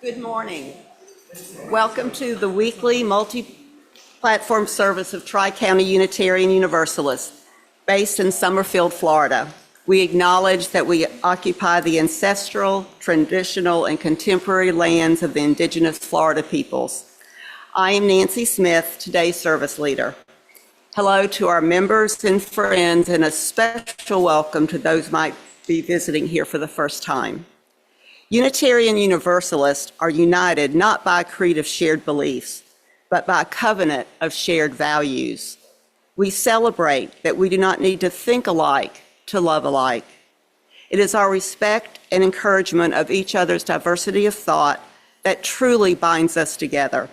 Good morning. Welcome to the weekly multi-platform service of Tri-County Unitarian Universalists, based in Summerfield, Florida. We acknowledge that we occupy the ancestral, traditional, and contemporary lands of the indigenous Florida peoples. I am Nancy Smith, today's service leader. Hello to our members and friends, and a special welcome to those who might be visiting here for the first time. Unitarian Universalists are united not by a creed of shared beliefs, but by a covenant of shared values. We celebrate that we do not need to think alike to love alike. It is our respect and encouragement of each other's diversity of thought that truly binds us together.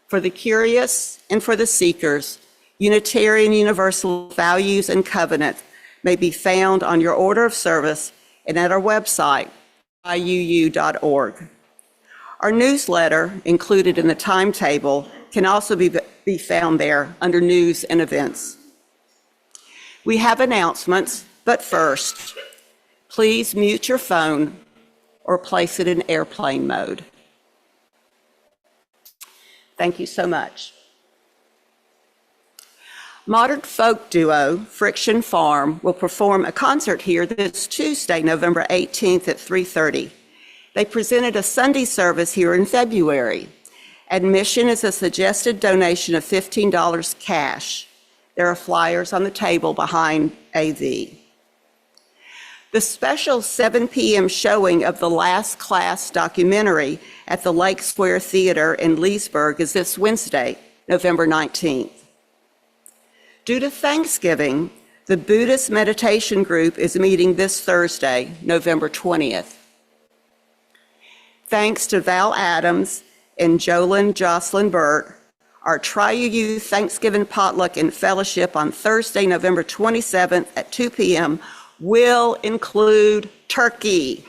For the curious and for the seekers, Unitarian Universalist values and covenant may be found on your order of service and at our website, iuu.org. Our newsletter, included in the timetable, can also be found there under News and Events. We have announcements, but first, please mute your phone or place it in airplane mode. Thank you so much. Modern folk duo Friction Farm will perform a concert here this Tuesday, November 18th at 3:30. They presented a Sunday service here in February. Admission is a suggested donation of $15 cash. There are flyers on the table behind AV. The special 7 p.m. showing of The Last Class documentary at the Lake Square Theater in Leesburg is this Wednesday, November 19th. Due to Thanksgiving, the Buddhist meditation group is meeting this Thursday, November 20th. Thanks to Val Adams and Jocelyn Burt, our Tri-UU Thanksgiving potluck and fellowship on Thursday, November 27th at 2 p.m. will include turkey.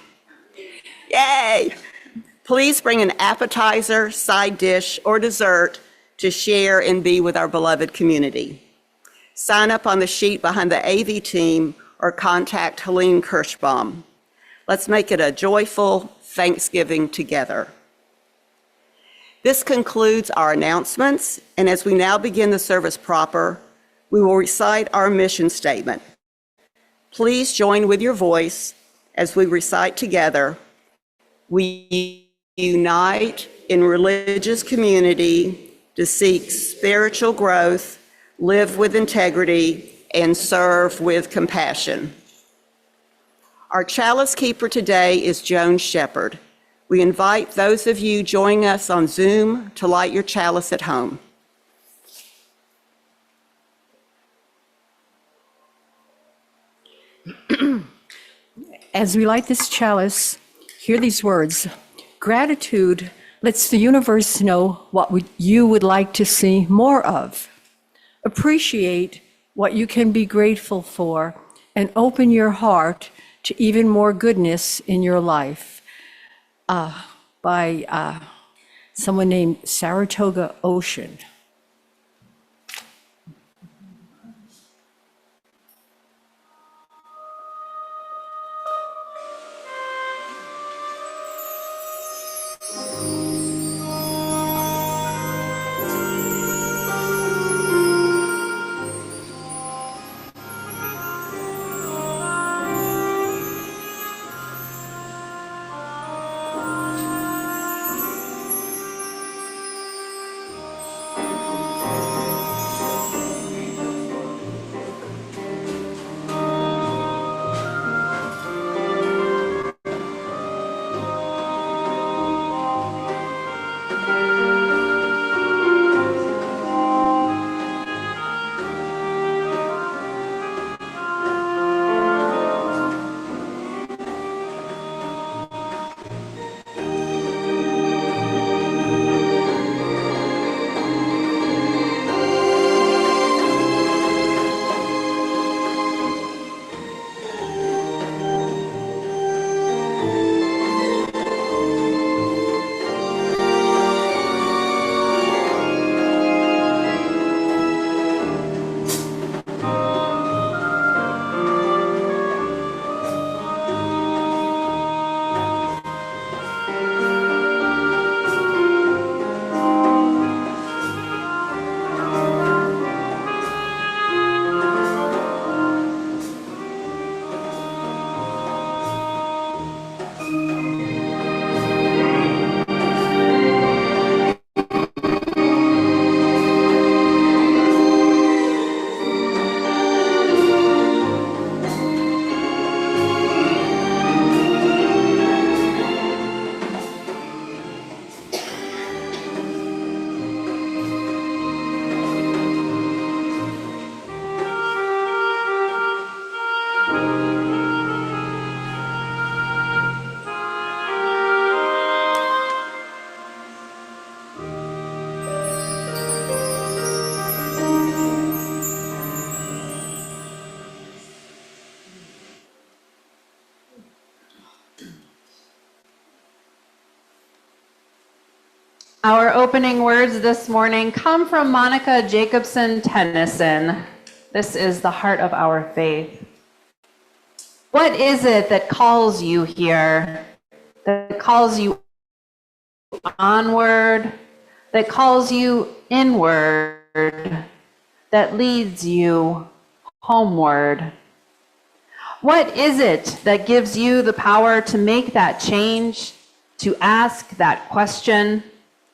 Yay! Please bring an appetizer, side dish, or dessert to share and be with our beloved community. Sign up on the sheet behind the AV team or contact Helene Kirschbaum. Let's make it a joyful Thanksgiving together. This concludes our announcements, and as we now begin the service proper, we will recite our mission statement. Please join with your voice as we recite together. We unite in religious community to seek spiritual growth, live with integrity, and serve with compassion. Our chalice keeper today is Joan Shepherd. We invite those of you joining us on Zoom to light your chalice at home. As we light this chalice, hear these words. Gratitude lets the universe know what you would like to see more of. Appreciate what you can be grateful for and open your heart to even more goodness in your life. By someone named Saratoga Ocean. Our opening words this morning come from Monica Jacobson Tennyson. This is the heart of our faith. What is it that calls you here, that calls you onward, that calls you inward, that leads you homeward? What is it that gives you the power to make that change, to ask that question,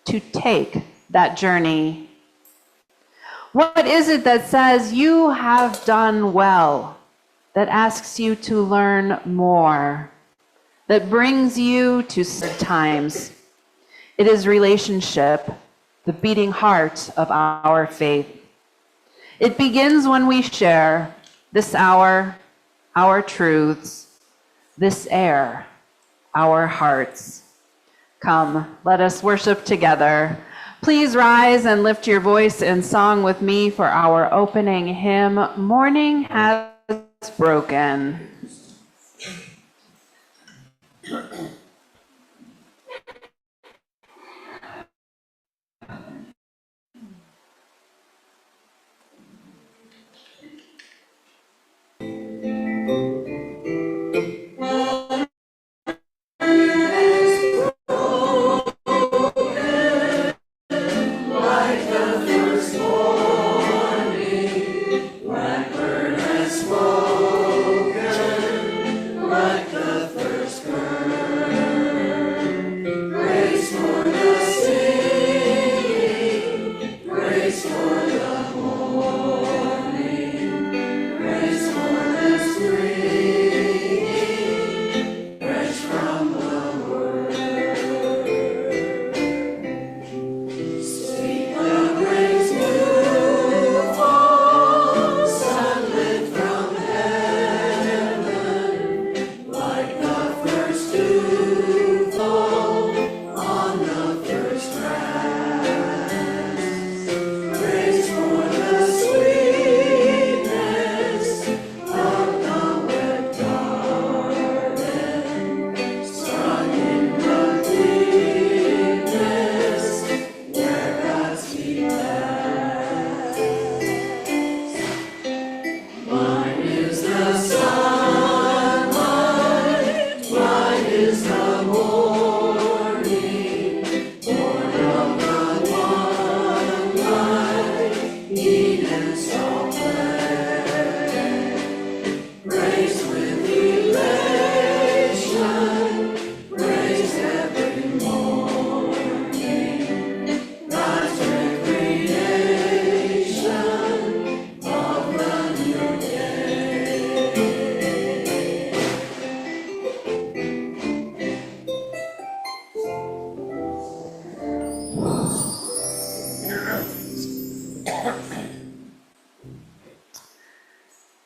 to take that journey? What is it that says you have done well, that asks you to learn more, that brings you to sad times? It is relationship, the beating heart of our faith. It begins when we share this hour, our truths, this air, our hearts. Come, let us worship together. Please rise and lift your voice in song with me for our opening hymn, Morning Has Broken.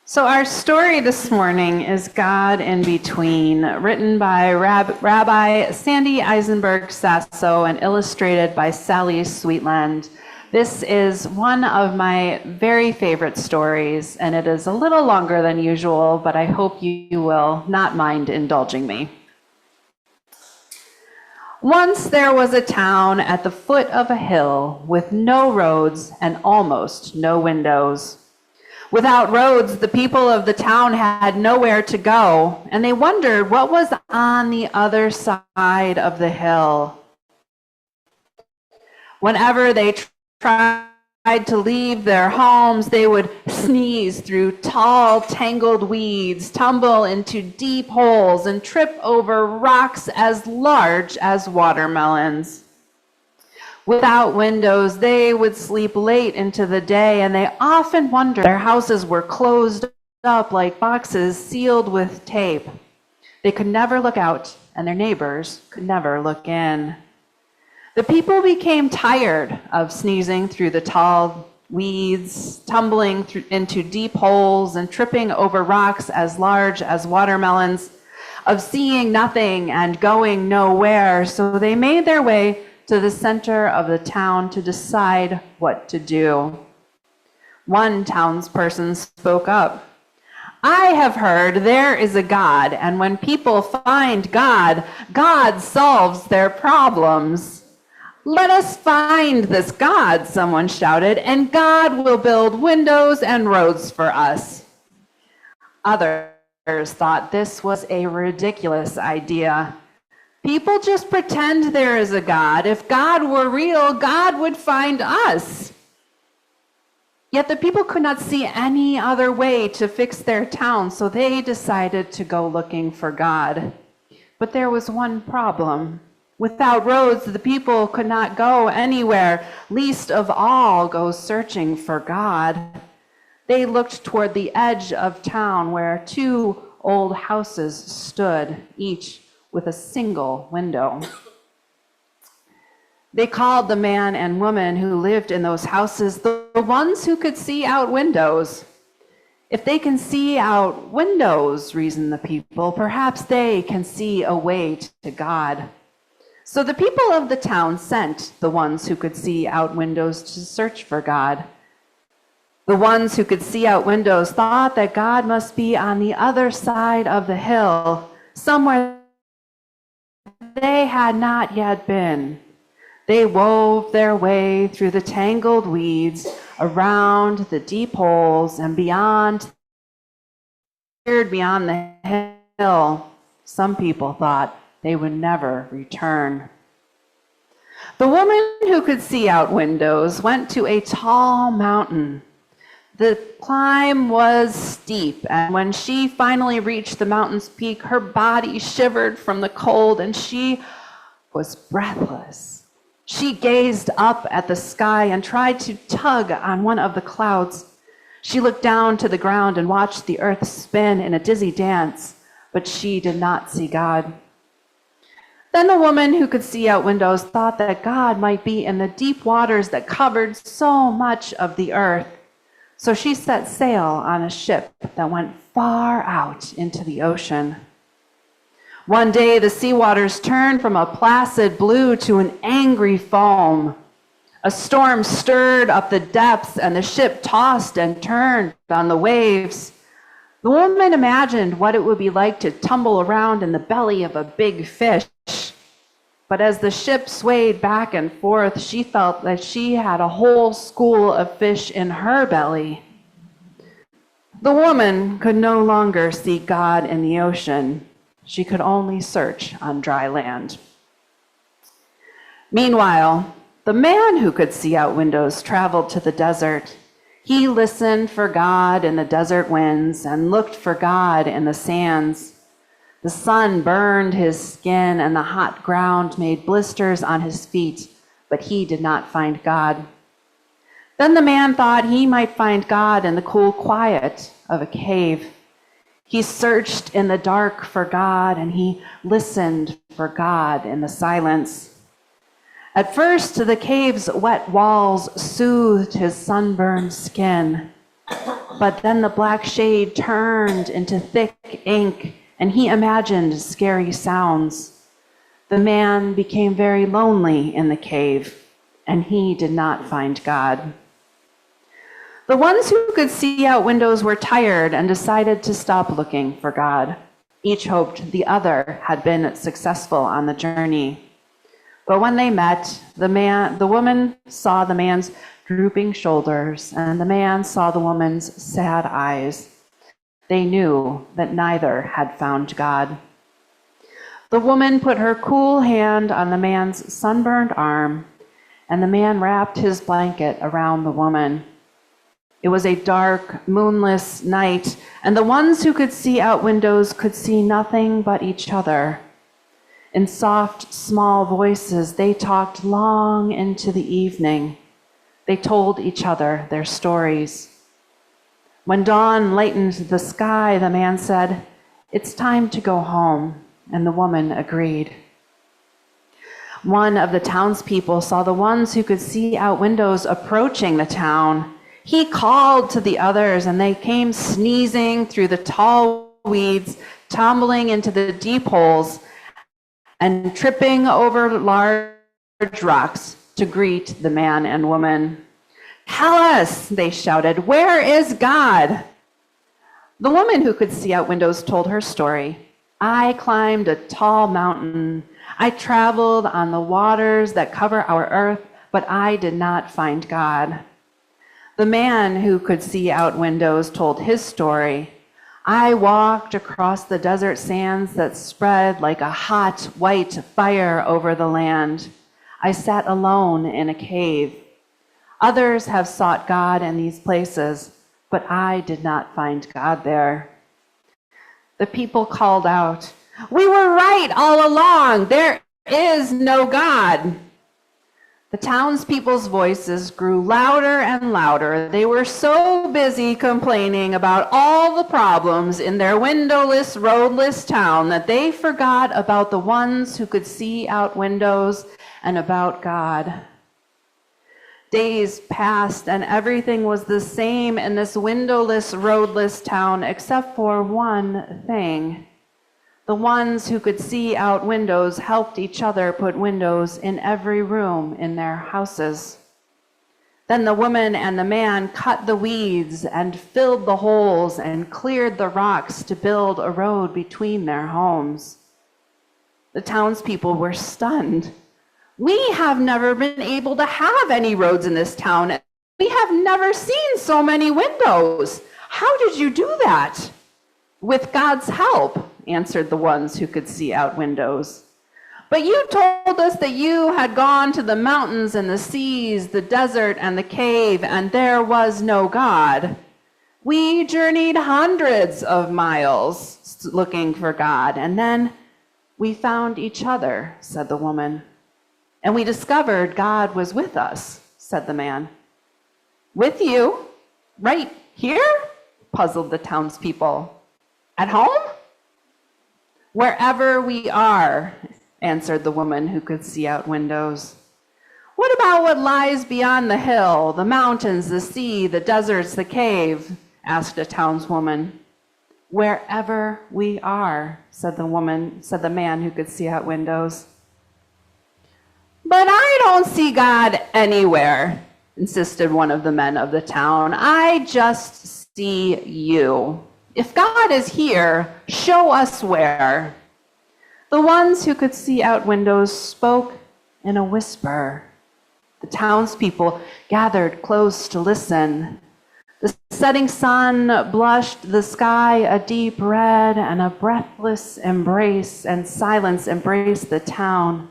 So our story this morning is God in Between, written by Rabbi Sandy Eisenberg Sasso and illustrated by Sally Sweetland. This is one of my very favorite stories, and it is a little longer than usual, but I hope you will not mind indulging me. Once there was a town at the foot of a hill with no roads and almost no windows. Without roads, the people of the town had nowhere to go, and they wondered what was on the other side of the hill. Whenever they tried to leave their homes, they would sneeze through tall, tangled weeds, tumble into deep holes, and trip over rocks as large as watermelons. Without windows, they would sleep late into the day, and they often wondered their houses were closed up like boxes sealed with tape. They could never look out, and their neighbors could never look in. The people became tired of sneezing through the tall, weeds, tumbling into deep holes and tripping over rocks as large as watermelons, of seeing nothing and going nowhere. So they made their way to the center of the town to decide what to do. One townsperson spoke up. I have heard there is a God, and when people find God, God solves their problems. Let us find this God, someone shouted, and God will build windows and roads for us. Others thought this was a ridiculous idea. People just pretend there is a God. If God were real, God would find us. Yet the people could not see any other way to fix their town, so they decided to go looking for God. But there was one problem. Without roads, the people could not go anywhere, least of all go searching for God. They looked toward the edge of town where two old houses stood, each with a single window. They called the man and woman who lived in those houses the ones who could see out windows. If they can see out windows, reasoned the people, perhaps they can see a way to God. So the people of the town sent the ones who could see out windows to search for God. The ones who could see out windows thought that God must be on the other side of the hill, somewhere they had not yet been. They wove their way through the tangled weeds, around the deep holes, and beyond the hill. Some people thought they would never return. The woman who could see out windows went to a tall mountain. The climb was steep, and when she finally reached the mountain's peak, her body shivered from the cold, and she was breathless. She gazed up at the sky and tried to tug on one of the clouds. She looked down to the ground and watched the earth spin in a dizzy dance, but she did not see God. Then the woman who could see out windows thought that God might be in the deep waters that covered so much of the earth. So she set sail on a ship that went far out into the ocean. One day, the sea waters turned from a placid blue to an angry foam. A storm stirred up the depths, and the ship tossed and turned on the waves. The woman imagined what it would be like to tumble around in the belly of a big fish. But as the ship swayed back and forth, she felt that she had a whole school of fish in her belly. The woman could no longer see God in the ocean. She could only search on dry land. Meanwhile, the man who could see out windows traveled to the desert. He listened for God in the desert winds and looked for God in the sands. The sun burned his skin and the hot ground made blisters on his feet, but he did not find God. Then the man thought he might find God in the cool quiet of a cave. He searched in the dark for God, and he listened for God in the silence. At first, the cave's wet walls soothed his sunburned skin, but then the black shade turned into thick ink, and he imagined scary sounds. The man became very lonely in the cave, and he did not find God. The ones who could see out windows were tired and decided to stop looking for God. Each hoped the other had been successful on the journey. But when they met, the woman saw the man's drooping shoulders, and the man saw the woman's sad eyes. They knew that neither had found God. The woman put her cool hand on the man's sunburned arm, and the man wrapped his blanket around the woman. It was a dark, moonless night, and the ones who could see out windows could see nothing but each other. In soft, small voices, they talked long into the evening. They told each other their stories. When dawn lightened the sky, the man said, "It's time to go home," and the woman agreed. One of the townspeople saw the ones who could see out windows approaching the town. He called to the others, and they came sneezing through the tall weeds, tumbling into the deep holes, and tripping over large rocks to greet the man and woman. "Tell us," they shouted, "where is God?" The woman who could see out windows told her story. "I climbed a tall mountain. I traveled on the waters that cover our earth, but I did not find God." The man who could see out windows told his story. "I walked across the desert sands that spread like a hot white fire over the land. I sat alone in a cave. Others have sought God in these places, but I did not find God there." The people called out, "We were right all along. There is no God." The townspeople's voices grew louder and louder. They were so busy complaining about all the problems in their windowless, roadless town that they forgot about the ones who could see out windows and about God. Days passed, and everything was the same in this windowless, roadless town, except for one thing. The ones who could see out windows helped each other put windows in every room in their houses. Then the woman and the man cut the weeds and filled the holes and cleared the rocks to build a road between their homes. The townspeople were stunned. "We have never been able to have any roads in this town. We have never seen so many windows. How did you do that?" "With God's help," answered the ones who could see out windows. "But you told us that you had gone to the mountains and the seas, the desert and the cave, and there was no God." "We journeyed hundreds of miles looking for God, and then we found each other," said the woman. "And we discovered God was with us," said the man. "With you? Right here?" puzzled the townspeople. "At home?" "Wherever we are," answered the woman who could see out windows. "What about what lies beyond the hill, the mountains, the sea, the deserts, the cave?" asked a townswoman. "Wherever we are," said the man who could see out windows. "But I don't see God anywhere," insisted one of the men of the town. "I just see you. If God is here, show us where." The ones who could see out windows spoke in a whisper. The townspeople gathered close to listen. The setting sun blushed the sky a deep red, and a breathless embrace and silence embraced the town.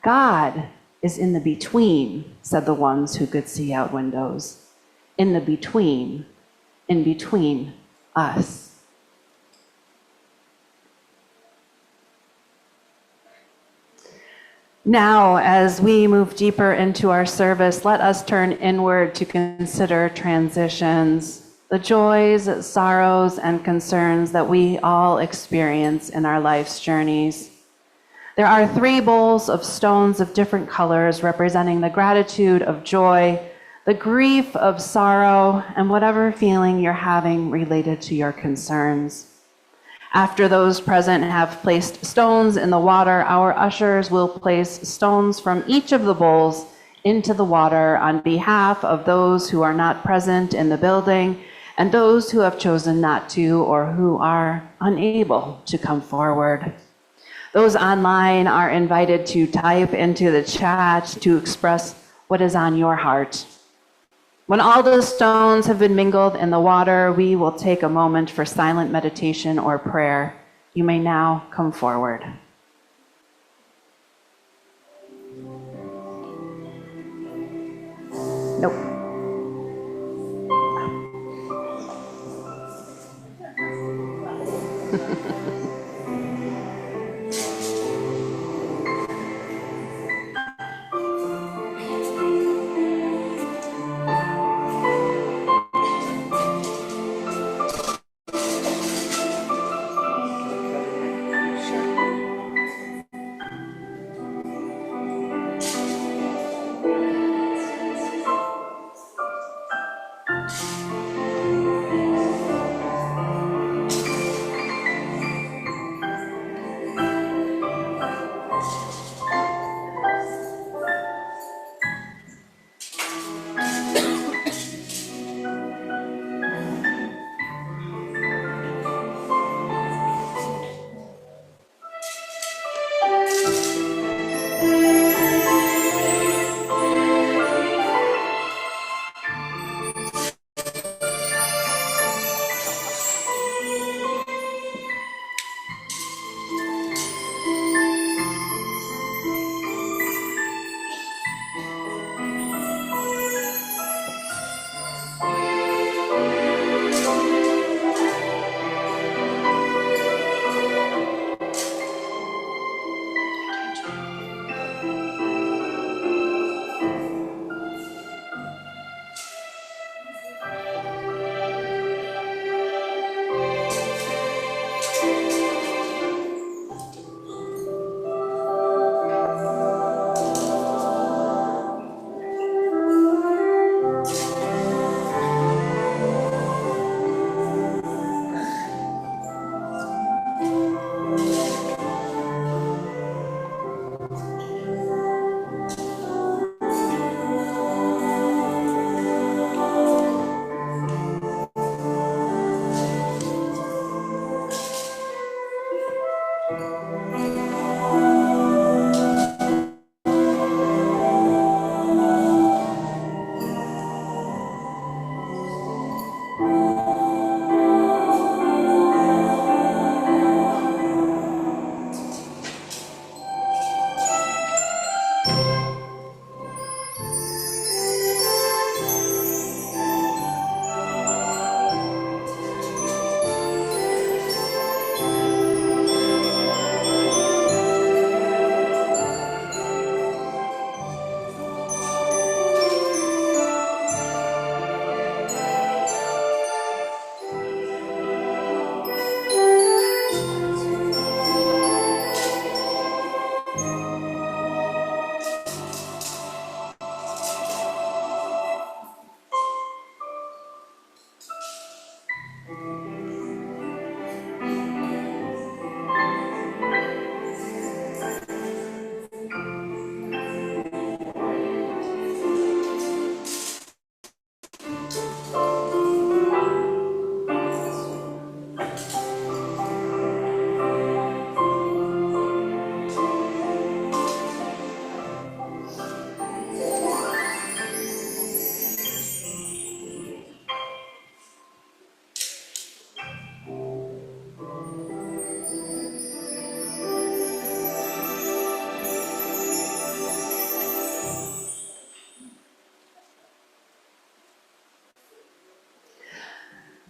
"God is in the between," said the ones who could see out windows. In between us. Now, as we move deeper into our service, let us turn inward to consider transitions, the joys, sorrows, and concerns that we all experience in our life's journeys. There are 3 bowls of stones of different colors representing the gratitude of joy, the grief of sorrow, and whatever feeling you're having related to your concerns. After those present have placed stones in the water, our ushers will place stones from each of the bowls into the water on behalf of those who are not present in the building and those who have chosen not to or who are unable to come forward. Those online are invited to type into the chat to express what is on your heart. When all the stones have been mingled in the water, we will take a moment for silent meditation or prayer. You may now come forward. Nope.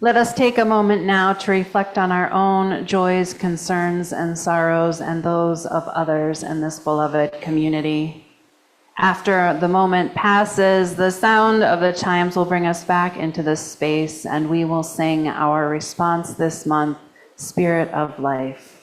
Let us take a moment now to reflect on our own joys, concerns, and sorrows, and those of others in this beloved community. After the moment passes, the sound of the chimes will bring us back into this space, and we will sing our response this month, Spirit of Life.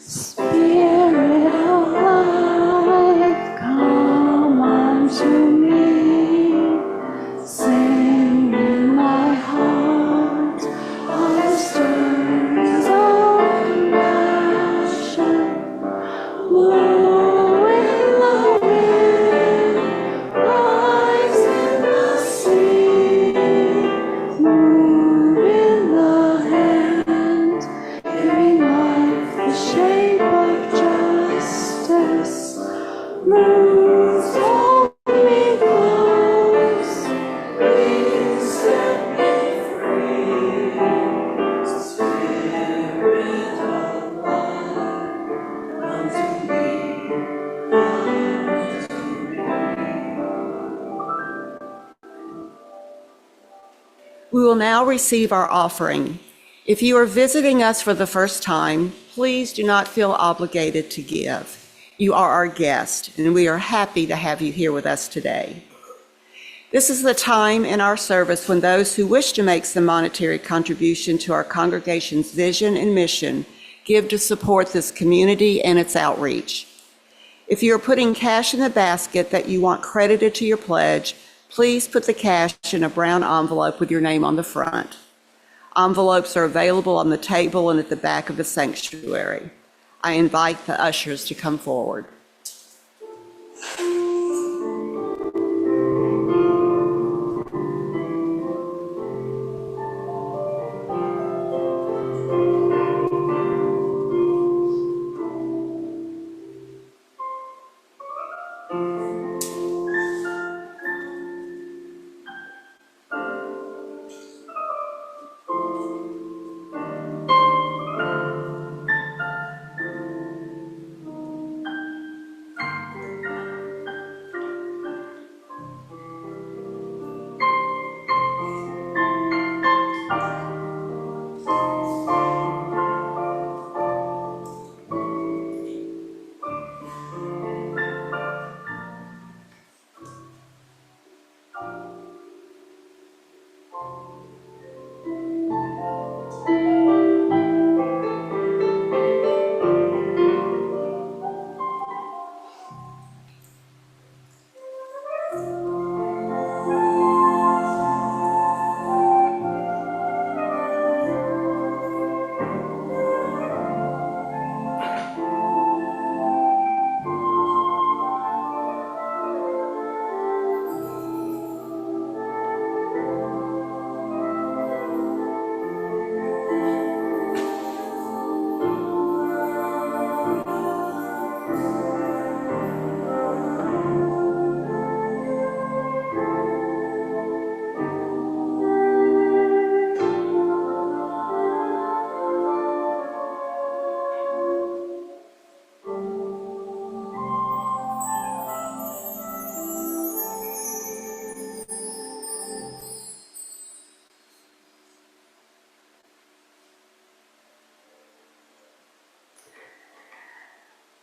Spirit of life, come unto me. Sing in my heart of the stories of passion. Blow in the wind, rise in the sea, move in the hand, giving life the shape of justice. Move, hold me close, please set me free. Spirit of life, unto me, unto We will now receive our offering. If you are visiting us for the first time, please do not feel obligated to give. You are our guest, and we are happy to have you here with us today. This is the time in our service when those who wish to make some monetary contribution to our congregation's vision and mission give to support this community and its outreach. If you are putting cash in the basket that you want credited to your pledge, please put the cash in a brown envelope with your name on the front. Envelopes are available on the table and at the back of the sanctuary. I invite the ushers to come forward.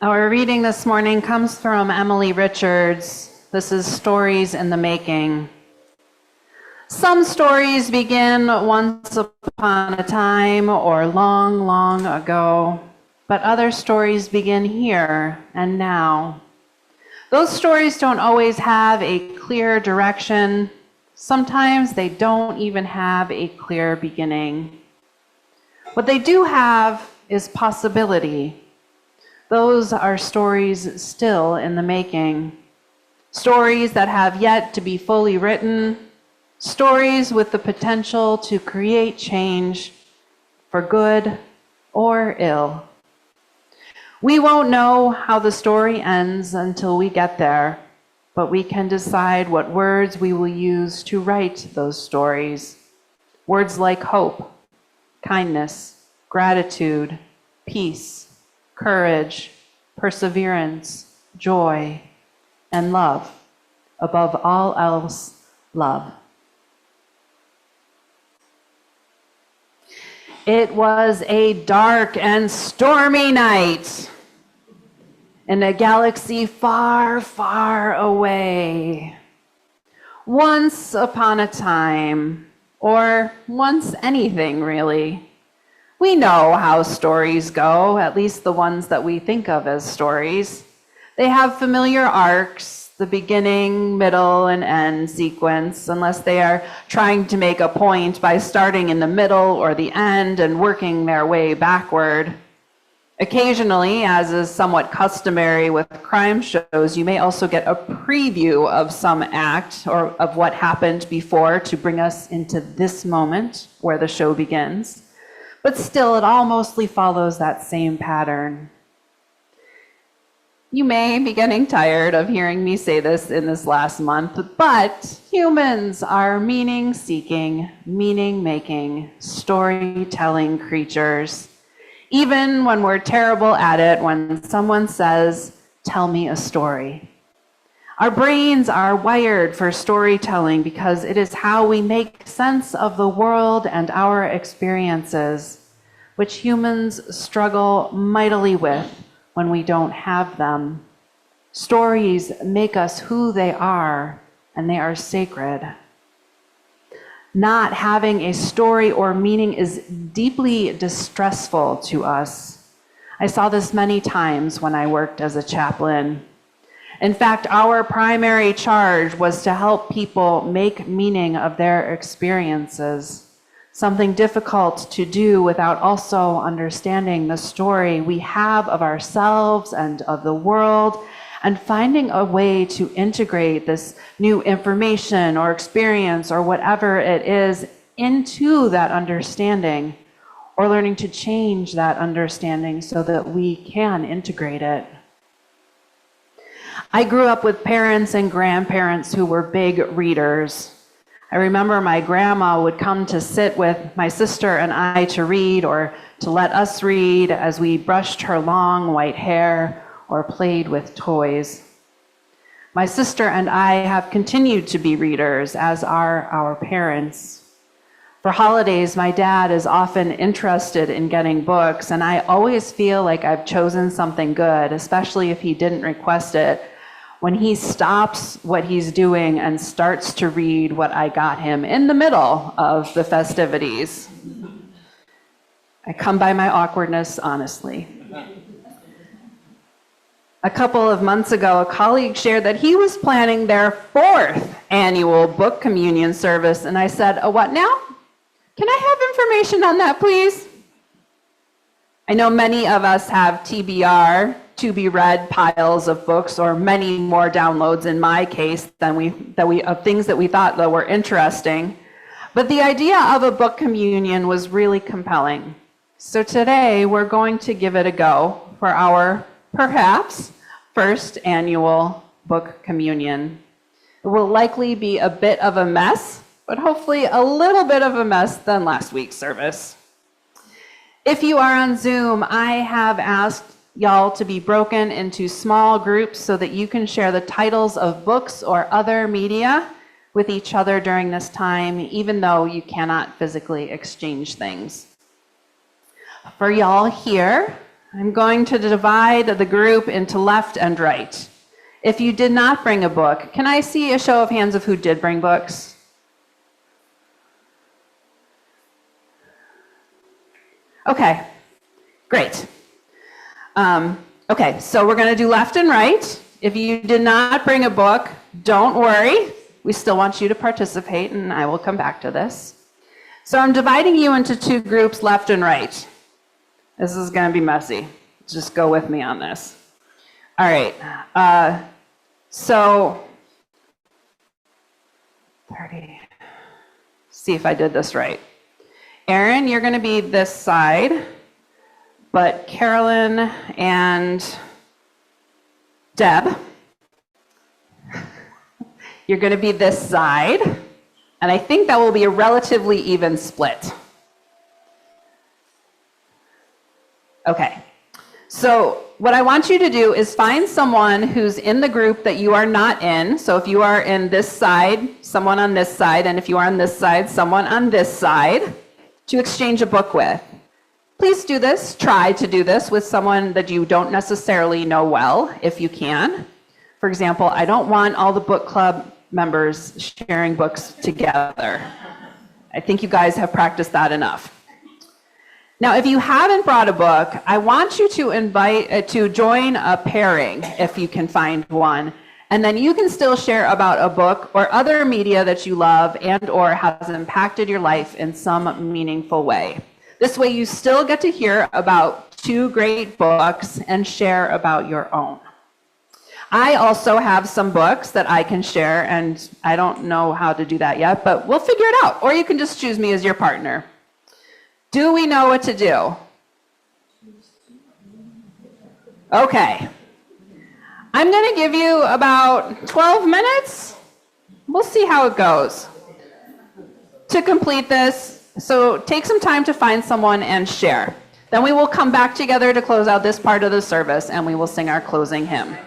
Our reading this morning comes from Emily Richards. This is Stories in the Making. Some stories begin once upon a time or long, long ago, but other stories begin here and now. Those stories don't always have a clear direction. Sometimes they don't even have a clear beginning. What they do have is possibility. Those are stories still in the making. Stories that have yet to be fully written. Stories with the potential to create change for good or ill. We won't know how the story ends until we get there, but we can decide what words we will use to write those stories. Words like hope, kindness, gratitude, peace, courage, perseverance, joy, and love. Above all else, love. It was a dark and stormy night in a galaxy far, far away. Once upon a time, or once anything really. We know how stories go, at least the ones that we think of as stories. They have familiar arcs, the beginning, middle, and end sequence, unless they are trying to make a point by starting in the middle or the end and working their way backward. Occasionally, as is somewhat customary with crime shows, you may also get a preview of some act or of what happened before to bring us into this moment where the show begins. But still, it all mostly follows that same pattern. You may be getting tired of hearing me say this in this last month, but humans are meaning-seeking, meaning-making, storytelling creatures. Even when we're terrible at it, when someone says, "Tell me a story." Our brains are wired for storytelling because it is how we make sense of the world and our experiences, which humans struggle mightily with when we don't have them. Stories make us who they are, and they are sacred. Not having a story or meaning is deeply distressful to us. I saw this many times when I worked as a chaplain. In fact, our primary charge was to help people make meaning of their experiences. Something difficult to do without also understanding the story we have of ourselves and of the world, and finding a way to integrate this new information or experience or whatever it is into that understanding, or learning to change that understanding so that we can integrate it. I grew up with parents and grandparents who were big readers. I remember my grandma would come to sit with my sister and I to read or to let us read as we brushed her long white hair or played with toys. My sister and I have continued to be readers, as are our parents. For holidays, my dad is often interested in getting books, and I always feel like I've chosen something good, especially if he didn't request it, when he stops what he's doing and starts to read what I got him in the middle of the festivities. I come by my awkwardness honestly. A couple of months ago, a colleague shared that he was planning their 4th annual book communion service, and I said, what now? Can I have information on that, please? I know many of us have TBR, to be read piles of books, or many more downloads in my case of things that we thought that were interesting. But the idea of a book communion was really compelling. So today we're going to give it a go for our, perhaps, 1st annual book communion. It will likely be a bit of a mess, but hopefully a little bit of a mess than last week's service. If you are on Zoom, I have asked y'all to be broken into small groups so that you can share the titles of books or other media with each other during this time, even though you cannot physically exchange things. For y'all here, I'm going to divide the group into left and right. If you did not bring a book, can I see a show of hands of who did bring books? Okay, great. Okay, so we're going to do left and right. If you did not bring a book, don't worry. We still want you to participate, and I will come back to this. So I'm dividing you into two groups, left and right. This is going to be messy. Just go with me on this. All right. So 30. See if I did this right. Aaron, you're going to be this side, but Carolyn and Deb, you're going to be this side, and I think that will be a relatively even split. Okay, so what I want you to do is find someone who's in the group that you are not in. So if you are in this side, someone on this side, and if you are on this side, someone on this side, to exchange a book with. Please do this, try to do this with someone that you don't necessarily know well, if you can. For example, I don't want all the book club members sharing books together. I think you guys have practiced that enough. Now, if you haven't brought a book, I want you to join a pairing if you can find one. And then you can still share about a book or other media that you love and or has impacted your life in some meaningful way. This way you still get to hear about two great books and share about your own. I also have some books that I can share, and I don't know how to do that yet, but we'll figure it out. Or you can just choose me as your partner. Do we know what to do? Okay. I'm going to give you about 12 minutes. We'll see how it goes to complete this. So take some time to find someone and share. Then we will come back together to close out this part of the service, and we will sing our closing hymn.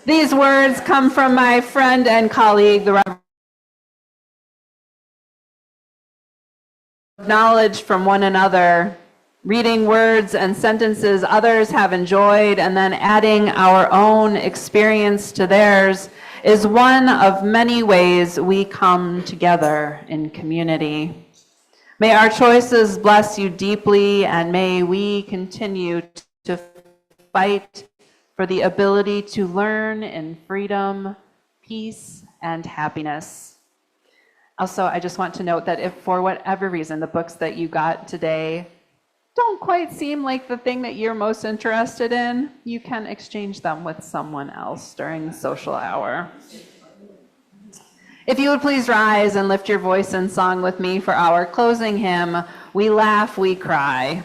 These words come from my friend and colleague, the Reverend. Knowledge from one another, reading words and sentences others have enjoyed, and then adding our own experience to theirs is one of many ways we come together in community. May our choices bless you deeply, and may we continue to fight for the ability to learn in freedom, peace, and happiness. Also, I just want to note that if for whatever reason the books that you got today don't quite seem like the thing that you're most interested in, you can exchange them with someone else during the social hour. If you would please rise and lift your voice in song with me for our closing hymn, We Laugh, We Cry.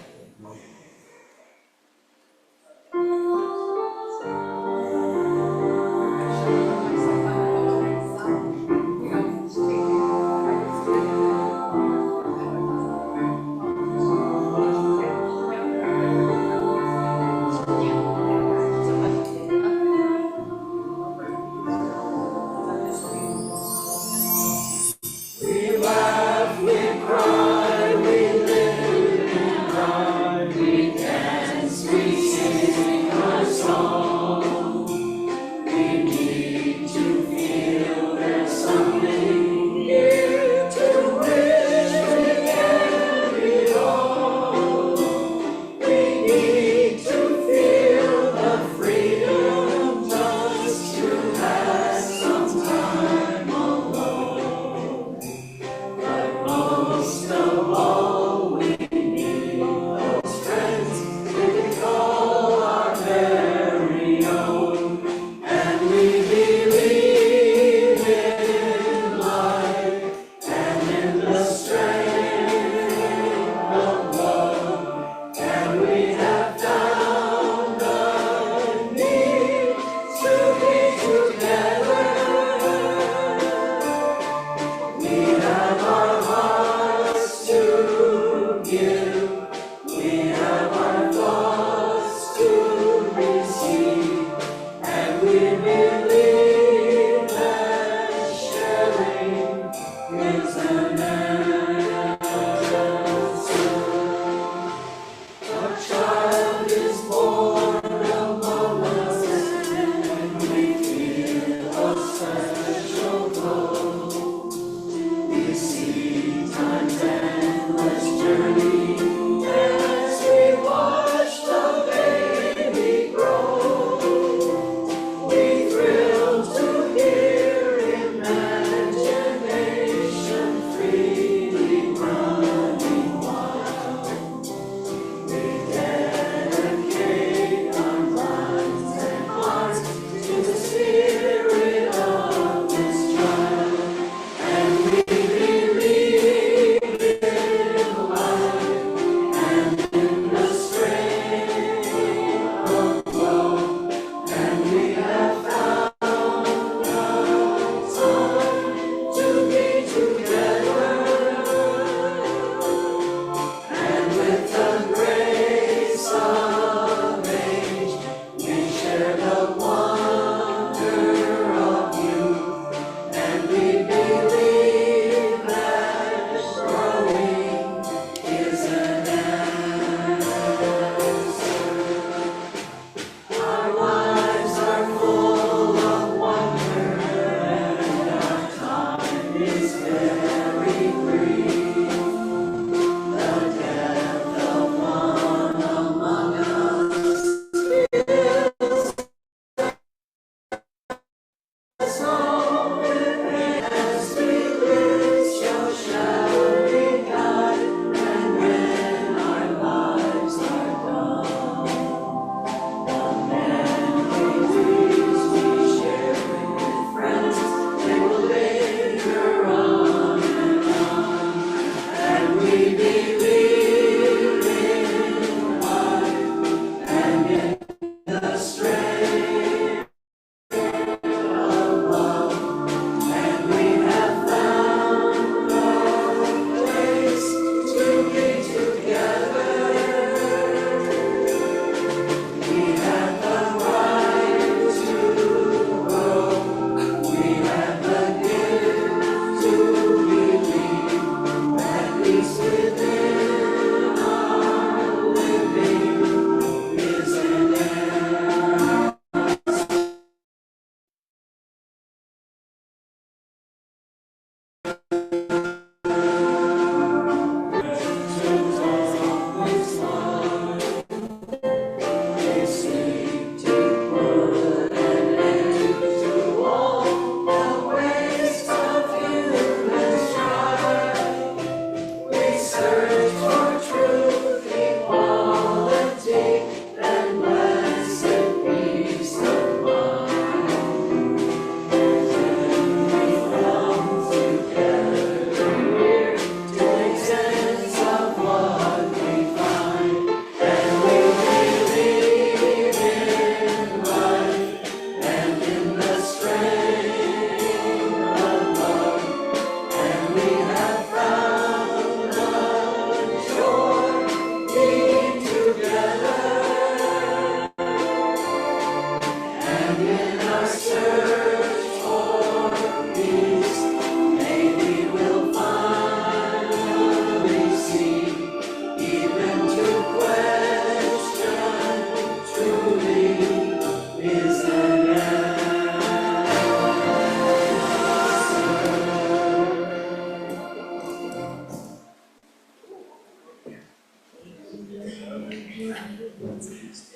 We laugh, we cry, we live in love.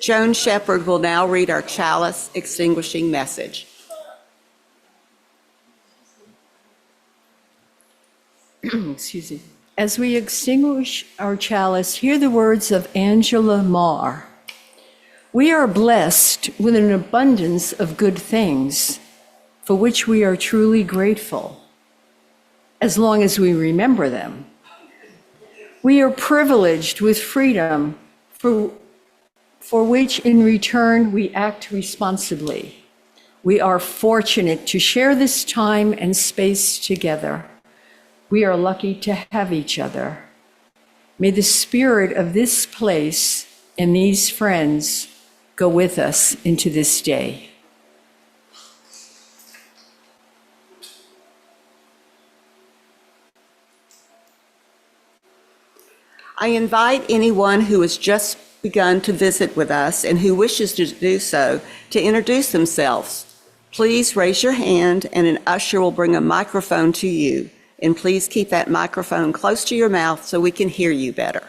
Joan Shepherd will now read our chalice extinguishing message. Excuse me. As we extinguish our chalice, hear the words of Angela Marr. We are blessed with an abundance of good things for which we are truly grateful, as long as we remember them. We are privileged with freedom for which in return we act responsibly. We are fortunate to share this time and space together. We are lucky to have each other. May the spirit of this place and these friends go with us into this day. I invite anyone who has just begun to visit with us and who wishes to do so to introduce themselves. Please raise your hand and an usher will bring a microphone to you. And please keep that microphone close to your mouth so we can hear you better.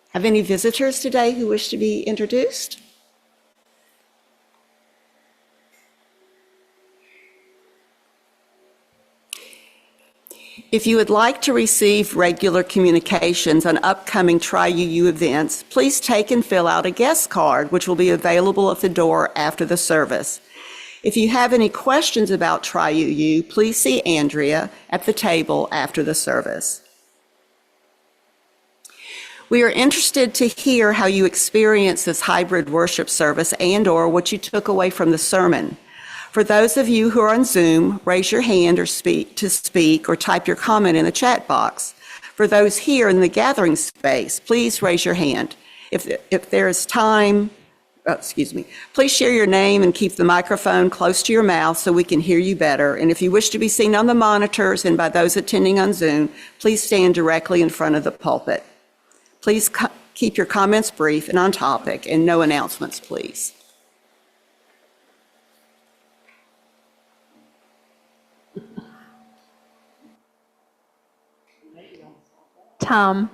Have any visitors today who wish to be introduced? If you would like to receive regular communications on upcoming Tri-UU events, please take and fill out a guest card, which will be available at the door after the service. If you have any questions about Tri-UU, please see Andrea at the table after the service. We are interested to hear how you experience this hybrid worship service and/or what you took away from the sermon. For those of you who are on Zoom, raise your hand or speak or type your comment in the chat box. For those here in the gathering space, please raise your hand. If there is time, please share your name and keep the microphone close to your mouth so we can hear you better. And if you wish to be seen on the monitors and by those attending on Zoom, please stand directly in front of the pulpit. Please keep your comments brief and on topic and no announcements, please. Tom.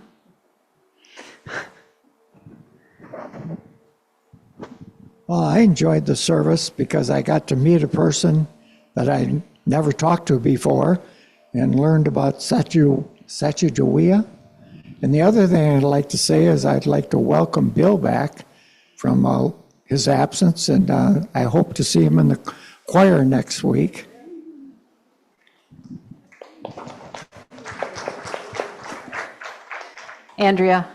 Well, I enjoyed the service because I got to meet a person that I never talked to before and learned about Sacagawea. And the other thing I'd like to say is I'd like to welcome Bill back from his absence, and I hope to see him in the choir next week. Andrea.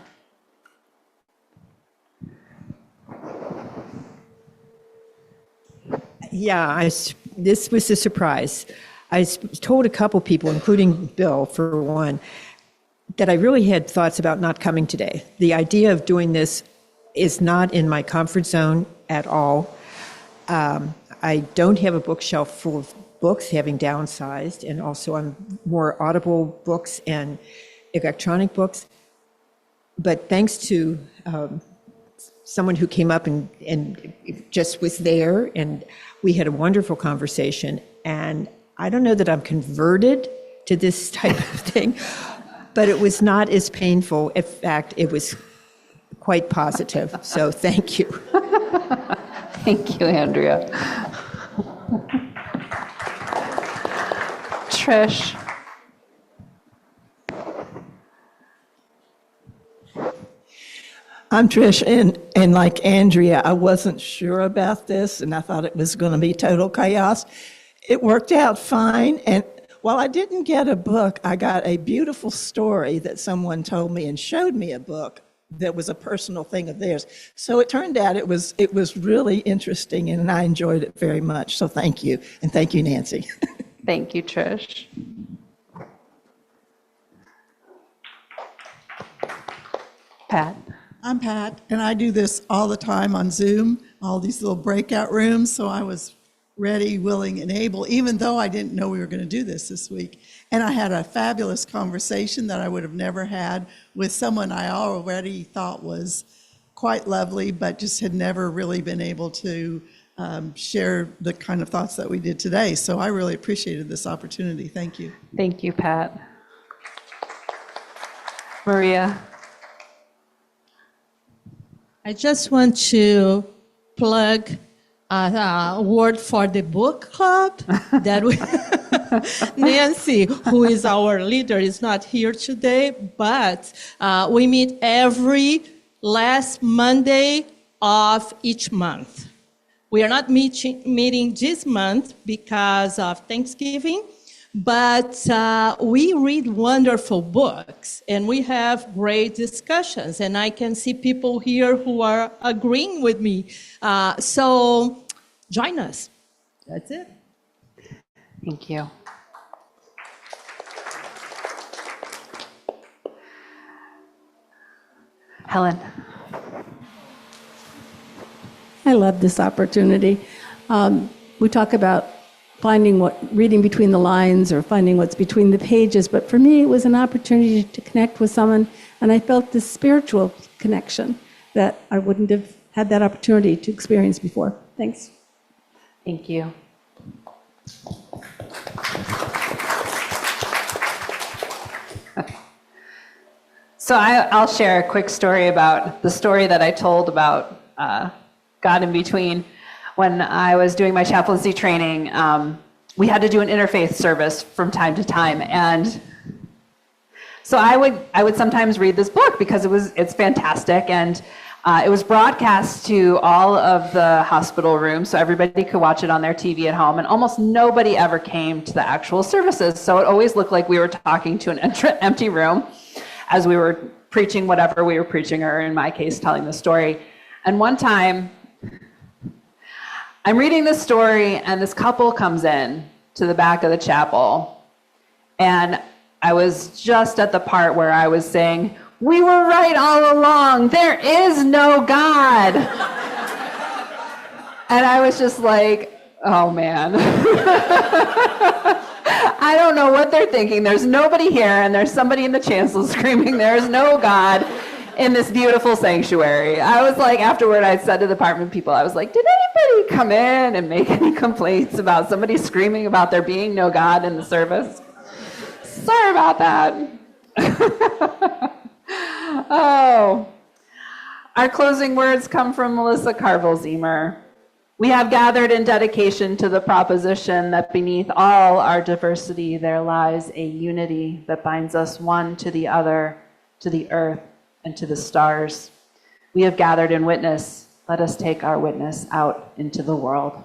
Yeah, this was a surprise. I told a couple people, including Bill for one, that I really had thoughts about not coming today. The idea of doing this is not in my comfort zone at all. I don't have a bookshelf full of books, having downsized, and also I'm more audible books and electronic books. But thanks to someone who came up and just was there, and we had a wonderful conversation. And I don't know that I'm converted to this type of thing, but it was not as painful. In fact, it was quite positive. So thank you. Thank you, Andrea. Trish. I'm Trish, and like Andrea, I wasn't sure about this, and I thought it was going to be total chaos. It worked out fine, and while I didn't get a book, I got a beautiful story that someone told me and showed me a book that was a personal thing of theirs. So it turned out it was really interesting, and I enjoyed it very much. So thank you, and thank you, Nancy. Thank you, Trish. Pat. I'm Pat, and I do this all the time on Zoom, all these little breakout rooms, so I was ready, willing, and able, even though I didn't know we were going to do this week. And I had a fabulous conversation that I would have never had with someone I already thought was quite lovely, but just had never really been able to share the kind of thoughts that we did today. So I really appreciated this opportunity. Thank you. Thank you, Pat. Maria. I just want to plug a word for the book club that we, Nancy, who is our leader, is not here today, but we meet every last Monday of each month. We are not meeting this month because of Thanksgiving, but we read wonderful books and we have great discussions, and I can see people here who are agreeing with me. So join us. That's it. Thank you. Helen. I love this opportunity. We talk about reading between the lines or finding what's between the pages, but for me it was an opportunity to connect with someone, and I felt this spiritual connection that I wouldn't have had that opportunity to experience before. Thanks. Thank you. Okay. So I'll share a quick story about the story that I told about God in between. When I was doing my chaplaincy training, we had to do an interfaith service from time to time, and so I would sometimes read this book because it's fantastic, and it was broadcast to all of the hospital rooms, so everybody could watch it on their TV at home, and almost nobody ever came to the actual services, so it always looked like we were talking to an empty room as we were preaching whatever we were preaching, or in my case, telling the story. And one time, I'm reading this story, and this couple comes in to the back of the chapel, and I was just at the part where I was saying, "We were right all along. There is no God." And I was just like, oh man. I don't know what they're thinking. There's nobody here, and there's somebody in the chancel screaming, "There's no God," in this beautiful sanctuary. I was like, afterward, I said to the department people, I was like, did anybody come in and make any complaints about somebody screaming about there being no God in the service? Sorry about that. Oh, our closing words come from Melissa Carville-Zemer. We have gathered in dedication to the proposition that beneath all our diversity, there lies a unity that binds us one to the other, to the earth, and to the stars. We have gathered in witness. Let us take our witness out into the world.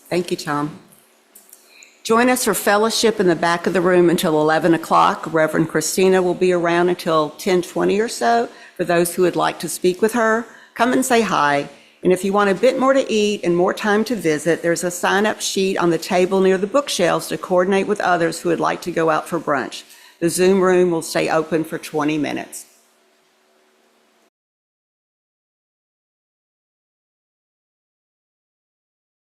Thank you, Tom. Join us for fellowship in the back of the room until 11 o'clock. Reverend Kristina will be around until 10:20 or so for those who would like to speak with her. Come and say hi. And if you want a bit more to eat and more time to visit, there's a sign-up sheet on the table near the bookshelves to coordinate with others who would like to go out for brunch. The Zoom room will stay open for 20 minutes.